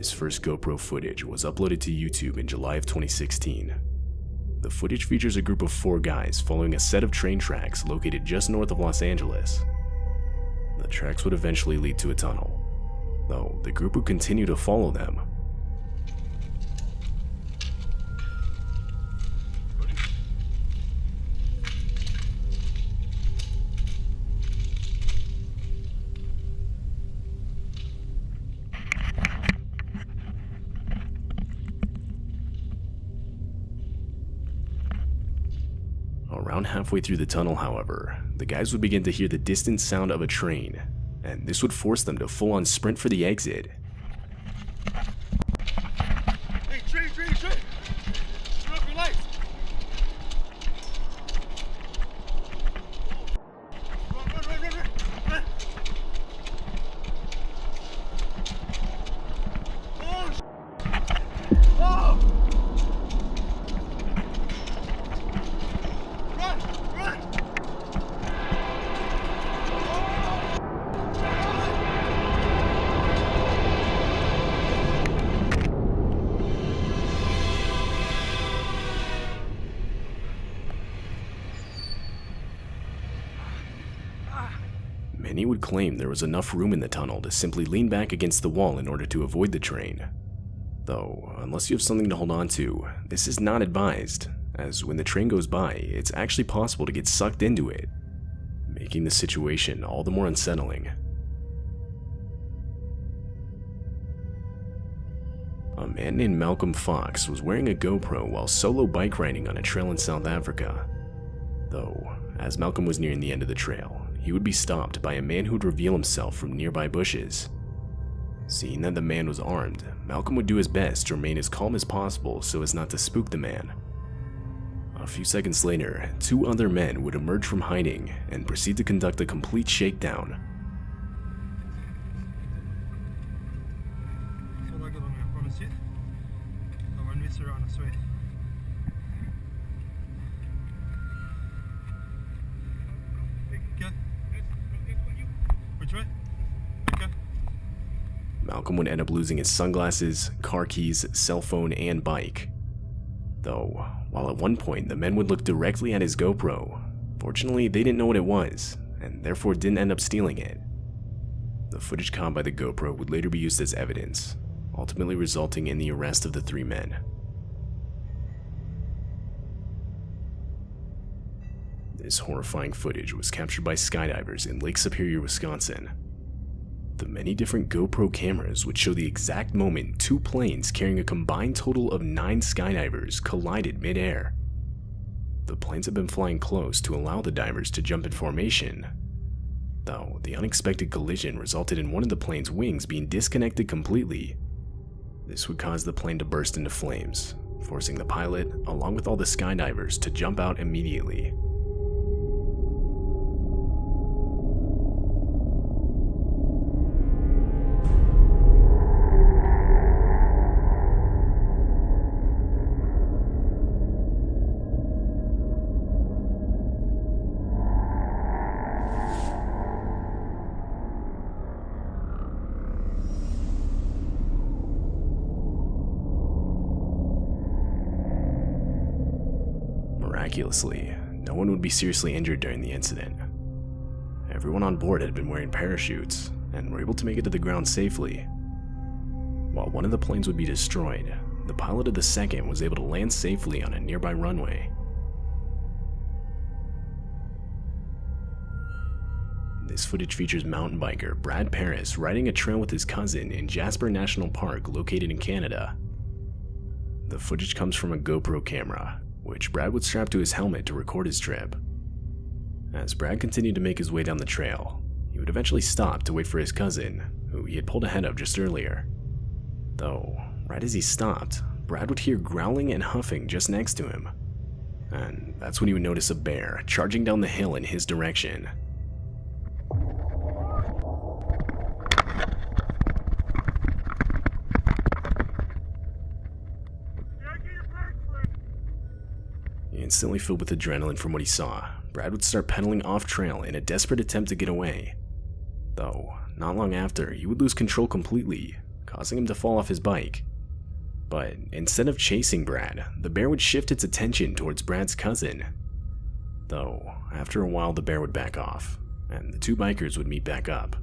Camera's first GoPro footage was uploaded to YouTube in July of 2016. The footage features a group of 4 guys following a set of train tracks located just north of Los Angeles. The tracks would eventually lead to a tunnel, though the group would continue to follow them. Around halfway through the tunnel, however, the guys would begin to hear the distant sound of a train, and this would force them to full-on sprint for the exit. Hey, train! Turn off your lights! Run! Oh! Many would claim there was enough room in the tunnel to simply lean back against the wall in order to avoid the train. Though, unless you have something to hold on to, this is not advised, as when the train goes by, it's actually possible to get sucked into it, making the situation all the more unsettling. A man named Malcolm Fox was wearing a GoPro while solo bike riding on a trail in South Africa. Though, as Malcolm was nearing the end of the trail, he would be stopped by a man who would reveal himself from nearby bushes. Seeing that the man was armed, Malcolm would do his best to remain as calm as possible so as not to spook the man. A few seconds later, 2 other men would emerge from hiding and proceed to conduct a complete shakedown. Malcolm would end up losing his sunglasses, car keys, cell phone, and bike. Though, while at one point the men would look directly at his GoPro, fortunately they didn't know what it was, and therefore didn't end up stealing it. The footage caught by the GoPro would later be used as evidence, ultimately resulting in the arrest of the 3 men. This horrifying footage was captured by skydivers in Lake Superior, Wisconsin. The many different GoPro cameras would show the exact moment 2 planes carrying a combined total of 9 skydivers collided mid-air. The planes had been flying close to allow the divers to jump in formation, though the unexpected collision resulted in one of the plane's wings being disconnected completely. This would cause the plane to burst into flames, forcing the pilot, along with all the skydivers, to jump out immediately. Miraculously, no one would be seriously injured during the incident. Everyone on board had been wearing parachutes and were able to make it to the ground safely. While one of the planes would be destroyed, the pilot of the second was able to land safely on a nearby runway. This footage features mountain biker Brad Paris riding a trail with his cousin in Jasper National Park located in Canada. The footage comes from a GoPro camera, which Brad would strap to his helmet to record his trip. As Brad continued to make his way down the trail, he would eventually stop to wait for his cousin, who he had pulled ahead of just earlier. Though, right as he stopped, Brad would hear growling and huffing just next to him, and that's when he would notice a bear charging down the hill in his direction. Instantly filled with adrenaline from what he saw, Brad would start pedaling off trail in a desperate attempt to get away. Though, not long after, he would lose control completely, causing him to fall off his bike. But instead of chasing Brad, the bear would shift its attention towards Brad's cousin. Though, after a while the bear would back off, and the two bikers would meet back up.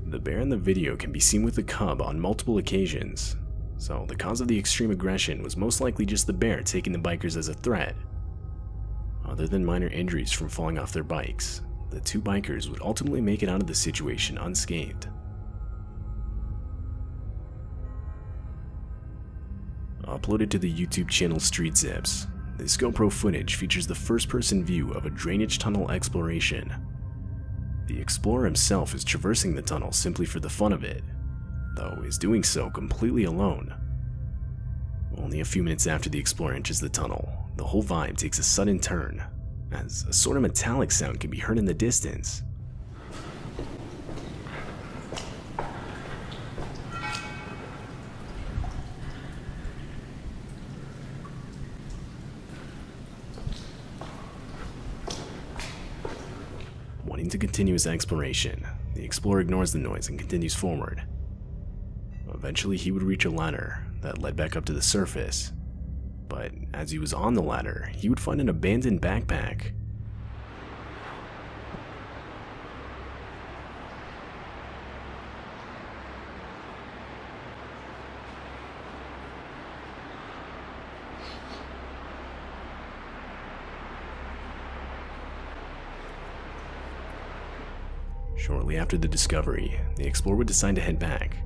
The bear in the video can be seen with the cub on multiple occasions, so the cause of the extreme aggression was most likely just the bear taking the bikers as a threat. Other than minor injuries from falling off their bikes, the two bikers would ultimately make it out of the situation unscathed. Uploaded to the YouTube channel Street Zips, this GoPro footage features the first-person view of a drainage tunnel exploration. The explorer himself is traversing the tunnel simply for the fun of it, though is doing so completely alone. Only a few minutes after the explorer enters the tunnel, the whole vibe takes a sudden turn, as a sort of metallic sound can be heard in the distance. Wanting to continue his exploration, the explorer ignores the noise and continues forward. Eventually he would reach a ladder that led back up to the surface, but as he was on the ladder, he would find an abandoned backpack. Shortly after the discovery, the explorer would decide to head back,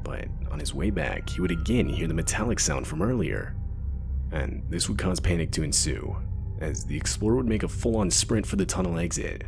but on his way back, he would again hear the metallic sound from earlier, and this would cause panic to ensue, as the explorer would make a full-on sprint for the tunnel exit.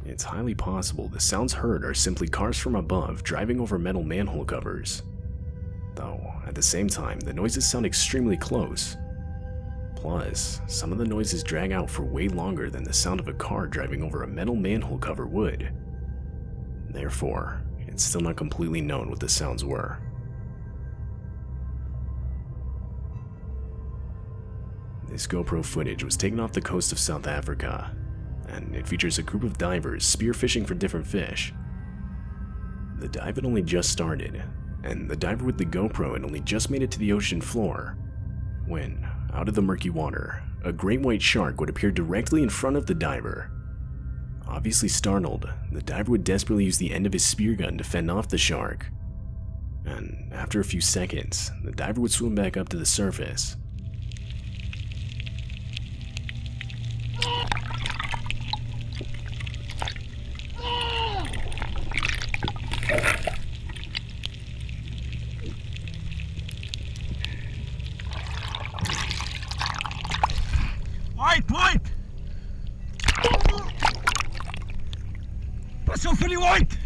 It's highly possible the sounds heard are simply cars from above driving over metal manhole covers. Though, at the same time, the noises sound extremely close. Plus, some of the noises drag out for way longer than the sound of a car driving over a metal manhole cover would. Therefore, it's still not completely known what the sounds were. This GoPro footage was taken off the coast of South Africa, and it features a group of divers spearfishing for different fish. The dive had only just started, and the diver with the GoPro had only just made it to the ocean floor, when, out of the murky water, a great white shark would appear directly in front of the diver. Obviously startled, the diver would desperately use the end of his spear gun to fend off the shark, and after a few seconds, the diver would swim back up to the surface. White! Pas so fully white!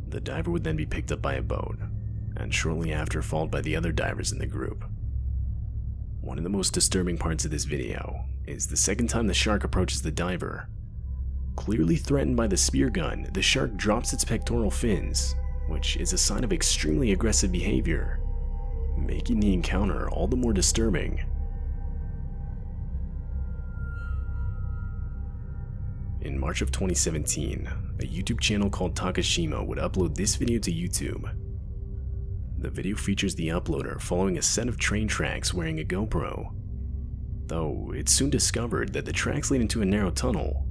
The diver would then be picked up by a boat, and shortly after followed by the other divers in the group. One of the most disturbing parts of this video is the second time the shark approaches the diver. Clearly threatened by the spear gun, the shark drops its pectoral fins, which is a sign of extremely aggressive behavior, making the encounter all the more disturbing. In March of 2017, a YouTube channel called Takashima would upload this video to YouTube. The video features the uploader following a set of train tracks wearing a GoPro, though it's soon discovered that the tracks lead into a narrow tunnel.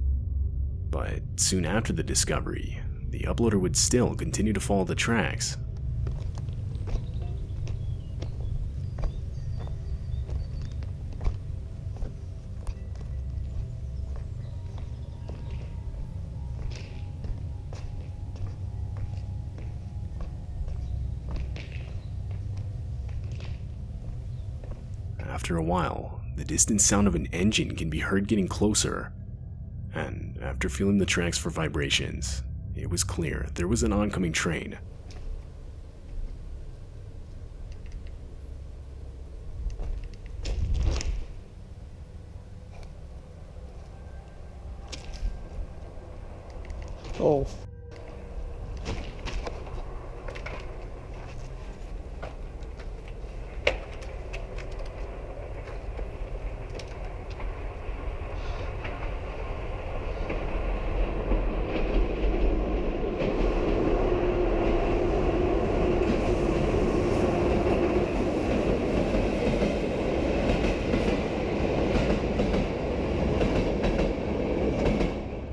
But soon after the discovery, the uploader would still continue to follow the tracks. after a while, the distant sound of an engine can be heard getting closer, and after feeling the tracks for vibrations, it was clear there was an oncoming train. Oh.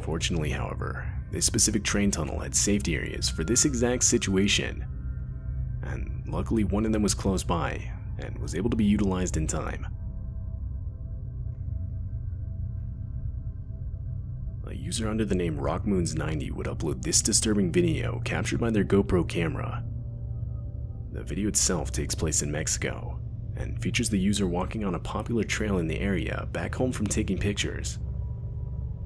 Fortunately, however, this specific train tunnel had safety areas for this exact situation, and luckily one of them was close by and was able to be utilized in time. A user under the name RockMoons90 would upload this disturbing video captured by their GoPro camera. The video itself takes place in Mexico and features the user walking on a popular trail in the area back home from taking pictures.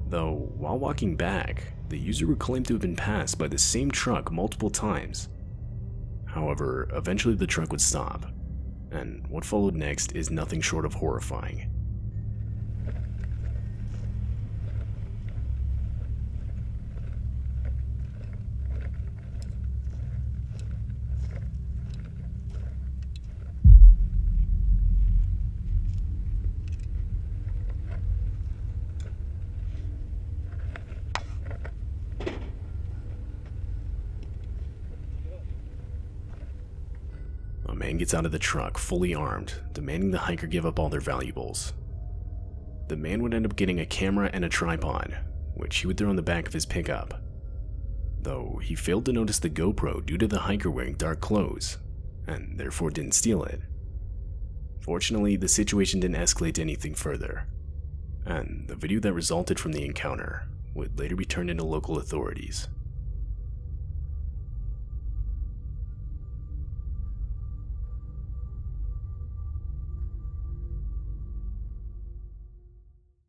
Though, while walking back, the user would claim to have been passed by the same truck multiple times. However, eventually the truck would stop, and what followed next is nothing short of horrifying. A man gets out of the truck fully armed, demanding the hiker give up all their valuables. The man would end up getting a camera and a tripod, which he would throw in the back of his pickup. Though he failed to notice the GoPro due to the hiker wearing dark clothes, and therefore didn't steal it. Fortunately, the situation didn't escalate to anything further, and the video that resulted from the encounter would later be turned into local authorities.